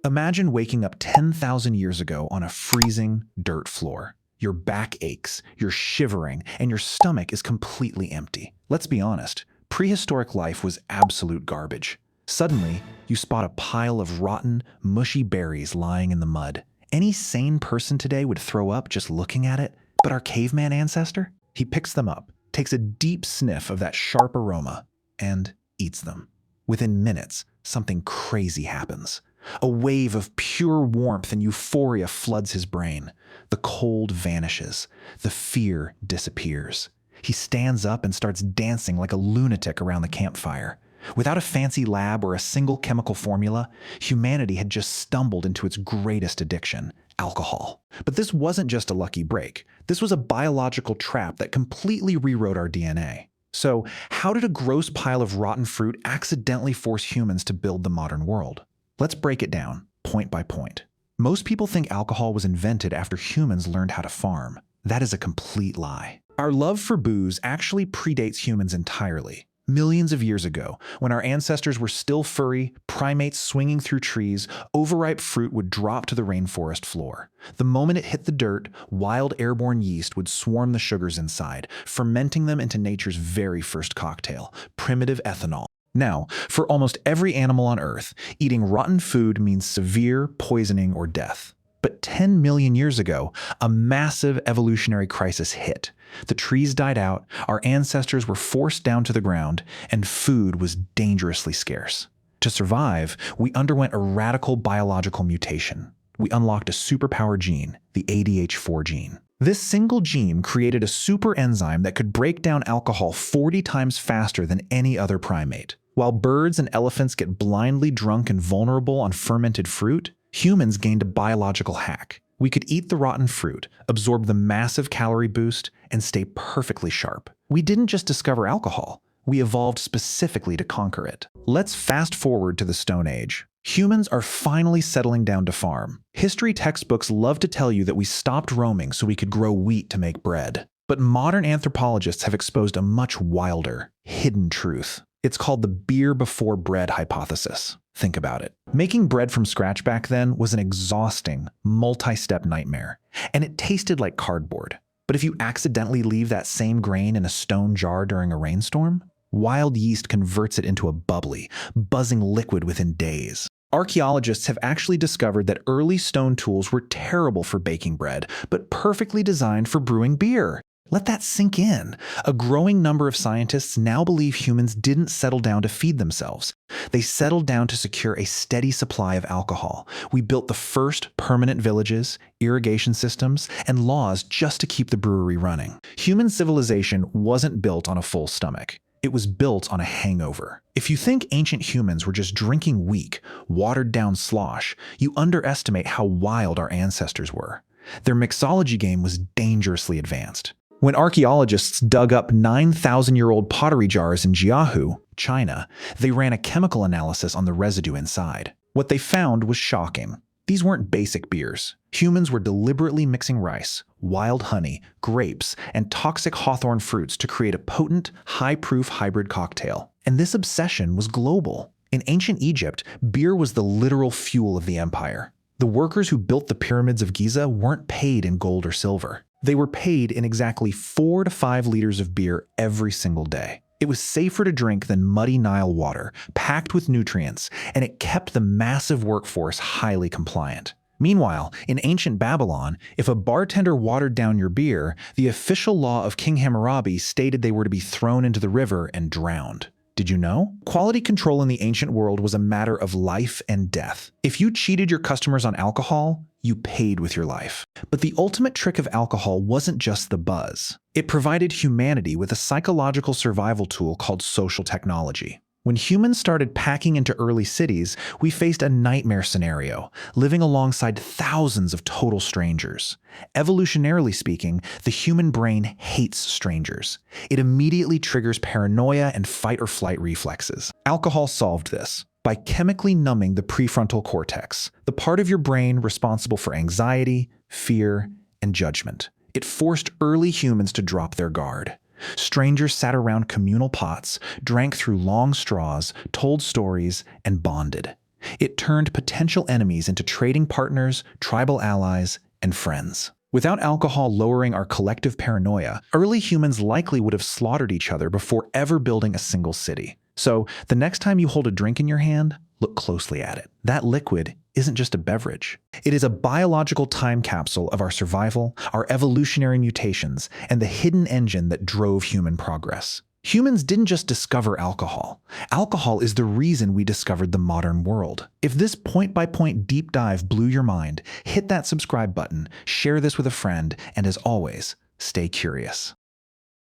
Imagine waking up 10,000 years ago on a freezing dirt floor. Your back aches, you're shivering, and your stomach is completely empty. Let's be honest, prehistoric life was absolute garbage. Suddenly, you spot a pile of rotten, mushy berries lying in the mud. Any sane person today would throw up just looking at it, but our caveman ancestor? He picks them up, takes a deep sniff of that sharp aroma, and eats them. Within minutes, something crazy happens. A wave of pure warmth and euphoria floods his brain. The cold vanishes. The fear disappears. He stands up and starts dancing like a lunatic around the campfire. Without a fancy lab or a single chemical formula, humanity had just stumbled into its greatest addiction, alcohol. But this wasn't just a lucky break. This was a biological trap that completely rewrote our DNA. So, how did a gross pile of rotten fruit accidentally force humans to build the modern world? Let's break it down, point by point. Most people think alcohol was invented after humans learned how to farm. That is a complete lie. Our love for booze actually predates humans entirely. Millions of years ago, when our ancestors were still furry, primates swinging through trees, overripe fruit would drop to the rainforest floor. The moment it hit the dirt, wild airborne yeast would swarm the sugars inside, fermenting them into nature's very first cocktail, primitive ethanol. Now, for almost every animal on Earth, eating rotten food means severe poisoning or death. But 10 million years ago, a massive evolutionary crisis hit. The trees died out, our ancestors were forced down to the ground, and food was dangerously scarce. To survive, we underwent a radical biological mutation. We unlocked a superpower gene, the ADH4 gene. This single gene created a super enzyme that could break down alcohol 40 times faster than any other primate. While birds and elephants get blindly drunk and vulnerable on fermented fruit, humans gained a biological hack. We could eat the rotten fruit, absorb the massive calorie boost, and stay perfectly sharp. We didn't just discover alcohol, we evolved specifically to conquer it. Let's fast forward to the Stone Age. Humans are finally settling down to farm. History textbooks love to tell you that we stopped roaming so we could grow wheat to make bread. But modern anthropologists have exposed a much wilder, hidden truth. It's called the beer before bread hypothesis. Think about it. Making bread from scratch back then was an exhausting, multi-step nightmare, and it tasted like cardboard. But if you accidentally leave that same grain in a stone jar during a rainstorm, wild yeast converts it into a bubbly, buzzing liquid within days. Archaeologists have actually discovered that early stone tools were terrible for baking bread, but perfectly designed for brewing beer. Let that sink in. A growing number of scientists now believe humans didn't settle down to feed themselves. They settled down to secure a steady supply of alcohol. We built the first permanent villages, irrigation systems, and laws just to keep the brewery running. Human civilization wasn't built on a full stomach. It was built on a hangover. If you think ancient humans were just drinking weak, watered-down slosh, you underestimate how wild our ancestors were. Their mixology game was dangerously advanced. When archaeologists dug up 9,000-year-old pottery jars in Jiahu, China, they ran a chemical analysis on the residue inside. What they found was shocking. These weren't basic beers. Humans were deliberately mixing rice, wild honey, grapes, and toxic hawthorn fruits to create a potent, high-proof hybrid cocktail. And this obsession was global. In ancient Egypt, beer was the literal fuel of the empire. The workers who built the pyramids of Giza weren't paid in gold or silver. They were paid in exactly 4 to 5 liters of beer every single day. It was safer to drink than muddy Nile water, packed with nutrients, and it kept the massive workforce highly compliant. Meanwhile, in ancient Babylon, if a bartender watered down your beer, the official law of King Hammurabi stated they were to be thrown into the river and drowned. Did you know? Quality control in the ancient world was a matter of life and death. If you cheated your customers on alcohol, you paid with your life. But the ultimate trick of alcohol wasn't just the buzz. It provided humanity with a psychological survival tool called social technology. When humans started packing into early cities, we faced a nightmare scenario, living alongside thousands of total strangers. Evolutionarily speaking, the human brain hates strangers. It immediately triggers paranoia and fight or flight reflexes. Alcohol solved this by chemically numbing the prefrontal cortex, the part of your brain responsible for anxiety, fear, and judgment. It forced early humans to drop their guard. Strangers sat around communal pots, drank through long straws, told stories, and bonded. It turned potential enemies into trading partners, tribal allies, and friends. Without alcohol lowering our collective paranoia, early humans likely would have slaughtered each other before ever building a single city. So, the next time you hold a drink in your hand, look closely at it. That liquid isn't just a beverage. It is a biological time capsule of our survival, our evolutionary mutations, and the hidden engine that drove human progress. Humans didn't just discover alcohol. Alcohol is the reason we discovered the modern world. If this point-by-point deep dive blew your mind, hit that subscribe button, share this with a friend, and as always, stay curious.